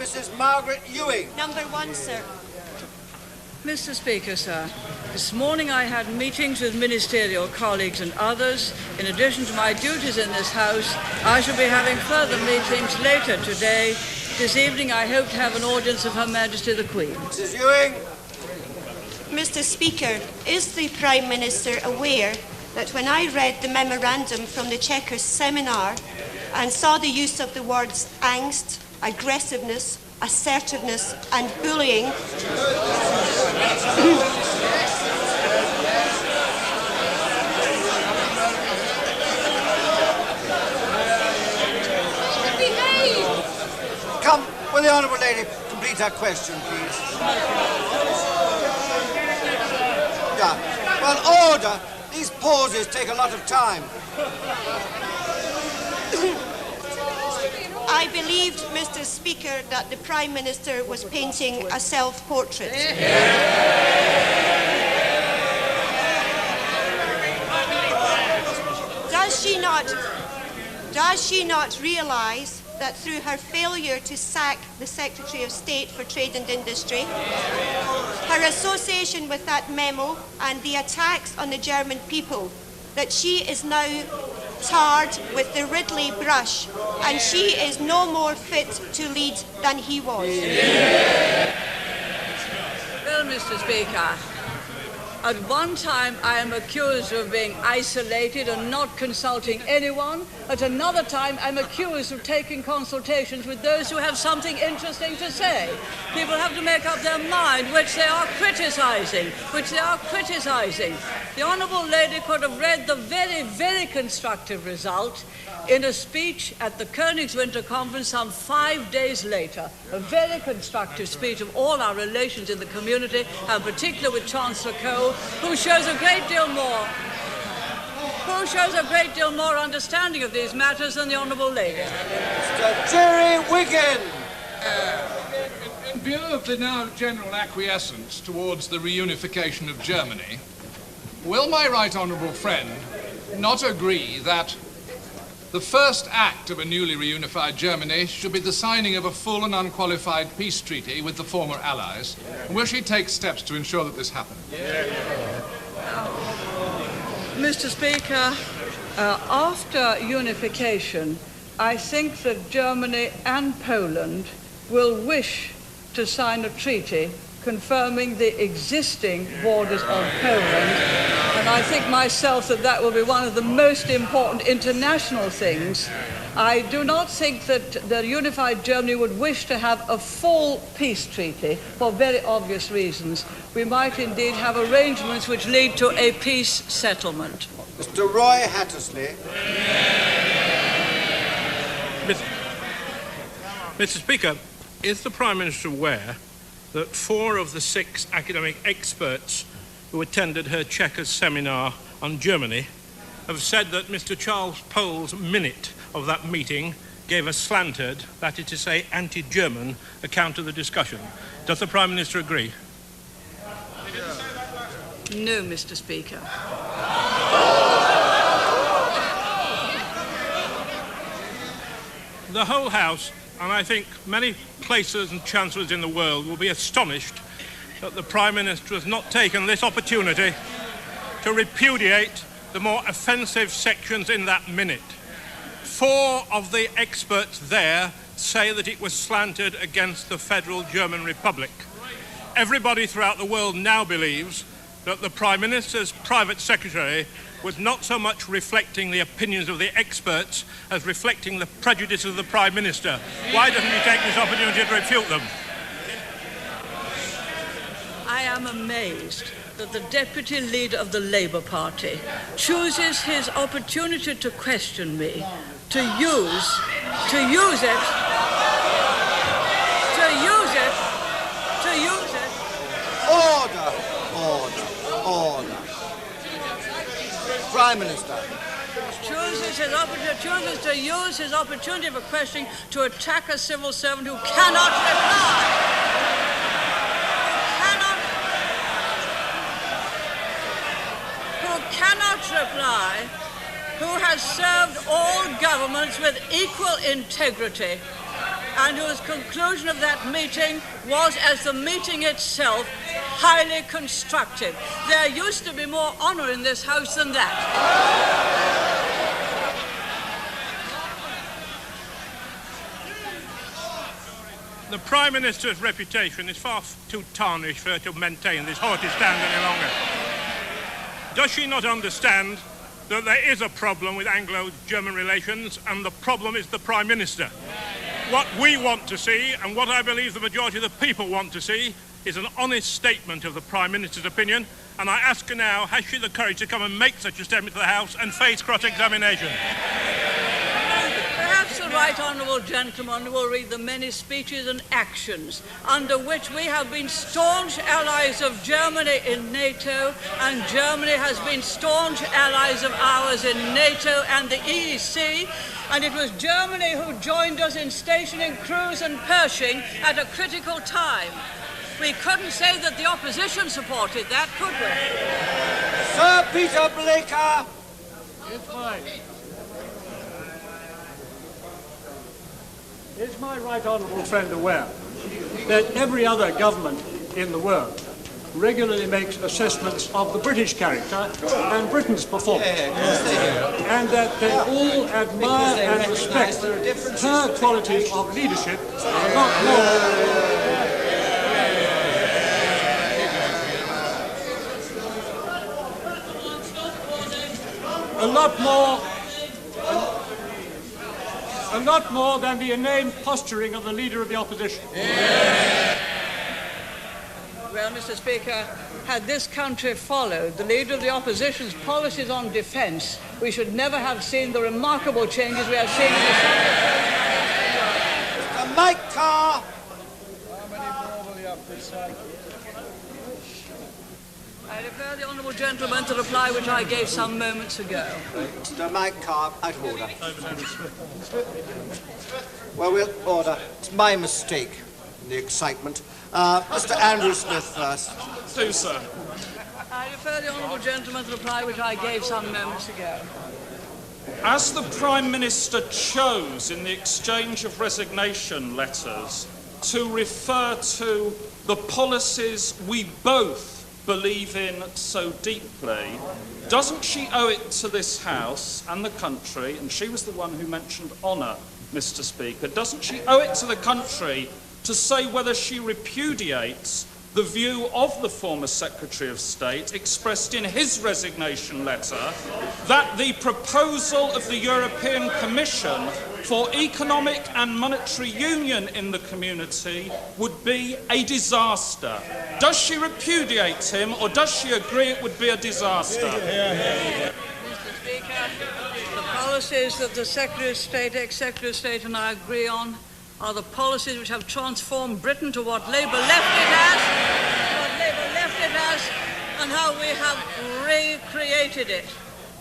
Mrs. Margaret Ewing. Number 1, sir. Mr. Speaker, sir, this morning I had meetings with ministerial colleagues and others. In addition to my duties in this House, I shall be having further meetings later today. This evening I hope to have an audience of Her Majesty the Queen. Mrs. Ewing. Mr. Speaker, is the Prime Minister aware that when I read the memorandum from the Chequers seminar and saw the use of the words angst, aggressiveness, assertiveness and bullying, Come, will the Honourable Lady complete her question, please? Yeah. Well, order. These pauses take a lot of time. I believed, Mr. Speaker, that the Prime Minister was painting a self-portrait. Does she not realise that through her failure to sack the Secretary of State for Trade and Industry, her association with that memo and the attacks on the German people, that she is now tarred with the Ridley brush and she is no more fit to lead than he was? Well, Mr. Speaker, at one time I am accused of being isolated and not consulting anyone. At another time I'm accused of taking consultations with those who have something interesting to say. People have to make up their mind which they are criticising. The Honourable Lady could have read the very, very constructive result in a speech at the Königswinter Conference some 5 days later. A very constructive speech of all our relations in the community, and particularly with Chancellor Cole, who shows a great deal more understanding of these matters than the Honourable Lady. Mr. Jerry Wiggin. In view of the now general acquiescence towards the reunification of Germany, will my right honourable friend not agree that the first act of a newly reunified Germany should be the signing of a full and unqualified peace treaty with the former Allies? And will she take steps to ensure that this happens? Mr. Speaker, after unification, I think that Germany and Poland will wish to sign a treaty confirming the existing borders of Poland, and I think myself that that will be one of the most important international things. I do not think that the unified Germany would wish to have a full peace treaty for very obvious reasons. We might indeed have arrangements which lead to a peace settlement. Mr. Roy Hattersley. Mr. Speaker, is the Prime Minister aware that 4 of the 6 academic experts who attended her Chequers seminar on Germany have said that Mr. Charles Pole's minute of that meeting gave a slanted, that is to say, anti-German account of the discussion? Does the Prime Minister agree? No, Mr. Speaker. The whole House, and I think many places and chancellors in the world, will be astonished that the Prime Minister has not taken this opportunity to repudiate the more offensive sections in that minute. 4 of the experts there say that it was slanted against the Federal German Republic. Everybody throughout the world now believes that the Prime Minister's private secretary was not so much reflecting the opinions of the experts as reflecting the prejudices of the Prime Minister. Why doesn't he take this opportunity to refute them? I am amazed that the Deputy Leader of the Labour Party chooses his opportunity to question me, to use it. Order. Prime Minister. Chooses to use his opportunity of a questioning to attack a civil servant who cannot reply, who has served all governments with equal integrity, and whose conclusion of that meeting was, as the meeting itself, highly constructive. There used to be more honour in this House than that. The Prime Minister's reputation is far too tarnished for her to maintain this haughty stand any longer. Does she not understand that there is a problem with Anglo-German relations, and the problem is the Prime Minister? What we want to see, and what I believe the majority of the people want to see, is an honest statement of the Prime Minister's opinion, and I ask her now, has she the courage to come and make such a statement to the House and face cross-examination? Perhaps the right honourable gentleman will read the many speeches and actions under which we have been staunch allies of Germany in NATO, and Germany has been staunch allies of ours in NATO and the EEC, and it was Germany who joined us in stationing crews and Pershing at a critical time. We couldn't say that the opposition supported that, could we? Sir Peter Blaker! Is my right honourable friend aware that every other government in the world regularly makes assessments of the British character and Britain's performance, and that they all admire and respect her qualities of leadership a lot more than the inane posturing of the Leader of the Opposition. Well, Mr. Speaker, had this country followed the Leader of the Opposition's policies on defence, we should never have seen the remarkable changes we have seen in the Mr. Mike Carr! I refer the honourable gentleman to the reply which I gave some moments ago. Mr. Mike Carr, out of order. Well, we'll order. It's my mistake in the excitement. Mr. Andrew Smith first. Do, sir. I refer the honourable gentleman to the reply which I gave some moments ago. As the Prime Minister chose in the exchange of resignation letters to refer to the policies we both believe in so deeply, doesn't she owe it to this House and the country, and she was the one who mentioned honour, Mr. Speaker, doesn't she owe it to the country to say whether she repudiates the view of the former Secretary of State expressed in his resignation letter that the proposal of the European Commission for economic and monetary union in the community would be a disaster? Does she repudiate him, or does she agree it would be a disaster? Mr. Speaker, the policies that the Secretary of State, ex-Secretary of State and I agree on are the policies which have transformed Britain to what Labour left it as, and how we have recreated it.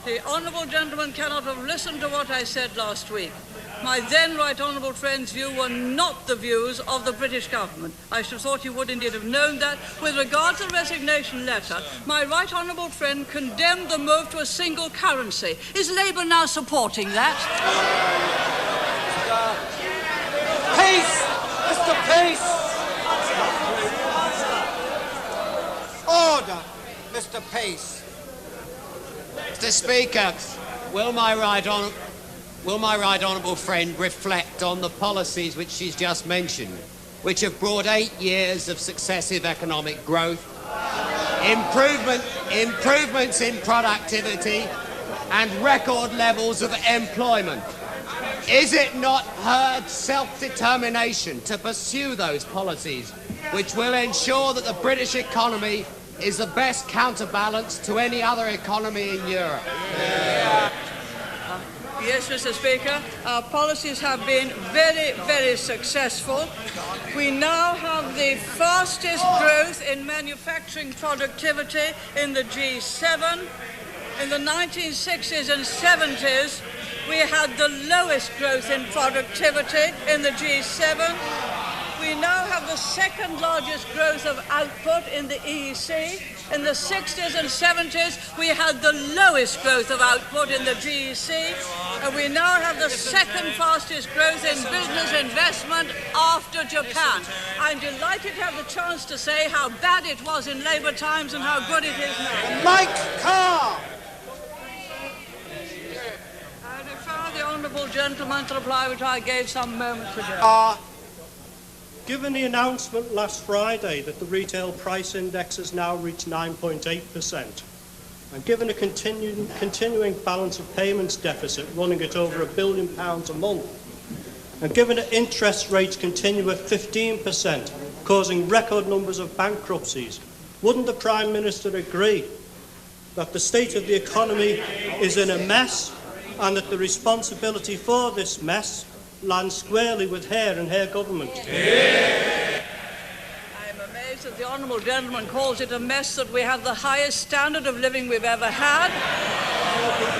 The honourable gentleman cannot have listened to what I said last week. My then right honourable friend's view were not the views of the British government. I should have thought you would indeed have known that. With regard to the resignation letter, my right honourable friend condemned the move to a single currency. Is Labour now supporting that? Peace! Mr. Peace! Order, Mr. Peace. Mr. Speaker, will my right honourable friend reflect on the policies which she's just mentioned, which have brought 8 years of successive economic growth, improvements in productivity, and record levels of employment? Is it not her self-determination to pursue those policies which will ensure that the British economy is the best counterbalance to any other economy in Europe? Yes, Mr. Speaker, our policies have been very, very successful. We now have the fastest growth in manufacturing productivity in the G7. In the 1960s and 70s, we had the lowest growth in productivity in the G7. We now have the second largest growth of output in the EEC. In the 60s and 70s, we had the lowest growth of output in the GEC. And we now have the second fastest growth in business investment after Japan. I'm delighted to have the chance to say how bad it was in Labour times and how good it is now. Mike Carr! I refer the honourable gentleman to the reply which I gave some moments ago. Given the announcement last Friday that the retail price index has now reached 9.8%, and given a continuing balance of payments deficit running at over £1 billion a month, and given that interest rates continue at 15%, causing record numbers of bankruptcies, wouldn't the Prime Minister agree that the state of the economy is in a mess and that the responsibility for this mess lands squarely with her and her government? I'm amazed that the honourable gentleman calls it a mess that we have the highest standard of living we've ever had,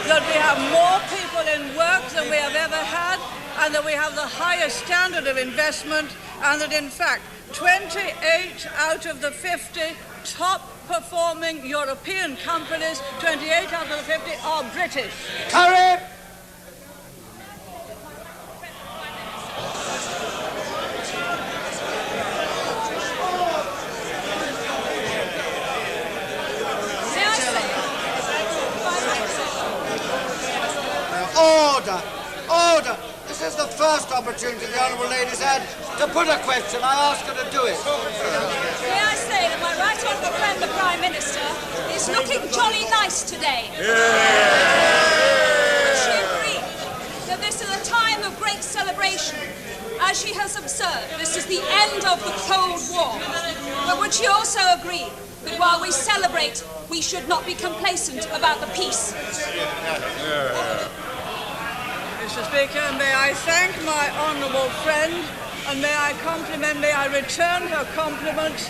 that we have more people in work than we have ever had, and that we have the highest standard of investment, and that in fact 28 out of the 50 top-performing European companies, 28 out of the 50 are British. Curry! Order! Order! This is the first opportunity the Honourable Lady's had to put a question. I ask her to do it. May I say that my right honourable friend, the Prime Minister, is looking jolly nice today. Would she agree that this is a time of great celebration? As she has observed, this is the end of the Cold War. But would she also agree that while we celebrate, we should not be complacent about the peace? Mr. Speaker, may I thank my honourable friend, and may I return her compliments.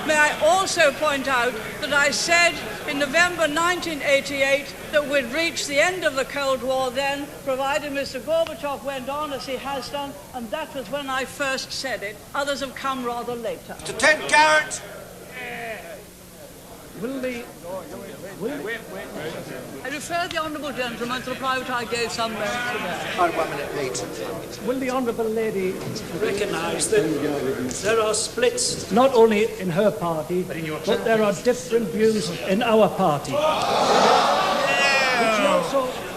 May I also point out that I said in November 1988 that we'd reached the end of the Cold War then, provided Mr. Gorbachev went on as he has done, and that was when I first said it. Others have come rather later. To Ted Garrett. I refer the honourable gentleman to the reply which I gave some moments ago. 1 minute late. Will the honourable lady recognise that there are splits not only in her party, but there are different views in our party?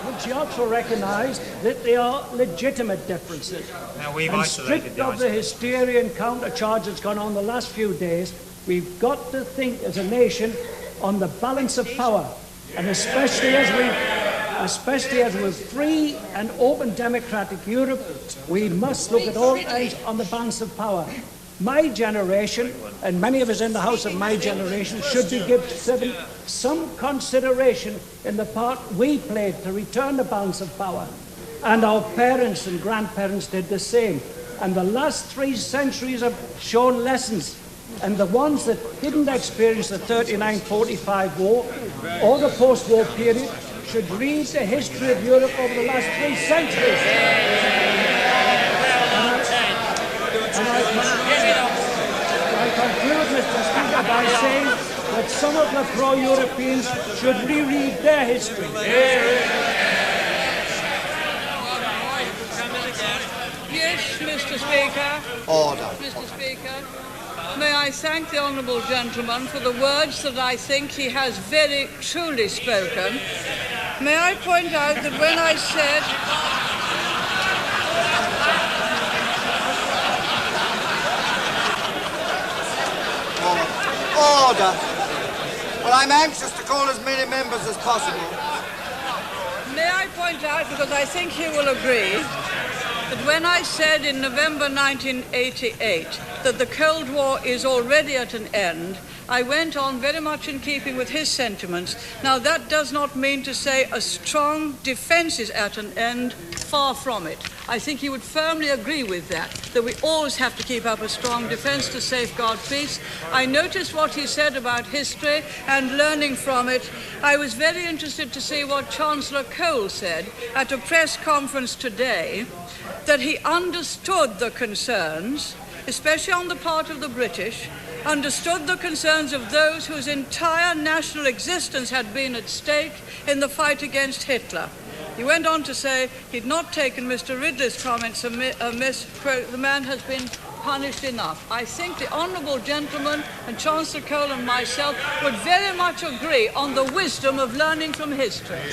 Would she also recognise that they are legitimate differences? And stripped of the hysteria and countercharge that's gone on the last few days, we've got to think as a nation on the balance of power, and especially as we're free and open democratic Europe, we must look at all eyes on the balance of power. My generation, and many of us in the House of my generation, should be given some consideration in the part we played to return the balance of power. And our parents and grandparents did the same. And the last 3 centuries have shown lessons. And the ones that didn't experience the 39-45 war or the post-war period should read the history of Europe over the last 3 centuries. I conclude, Mr. Speaker, by saying that some of the pro-Europeans should reread their history. Yes, Mr. Speaker. Order. Mr. Speaker. May I thank the honourable gentleman for the words that I think he has very truly spoken. May I point out that when I said... Order. Well, I'm anxious to call as many members as possible. May I point out, because I think he will agree, that when I said in November 1988 that the Cold War is already at an end, I went on very much in keeping with his sentiments. Now, that does not mean to say a strong defence is at an end. Far from it. I think he would firmly agree with that we always have to keep up a strong defence to safeguard peace. I noticed what he said about history and learning from it. I was very interested to see what Chancellor Cole said at a press conference today, that he understood the concerns, especially on the part of the British, understood the concerns of those whose entire national existence had been at stake in the fight against Hitler. He went on to say he'd not taken Mr. Ridley's comments amiss. Quote, the man has been punished enough. I think the honourable gentleman and Chancellor Cole and myself would very much agree on the wisdom of learning from history.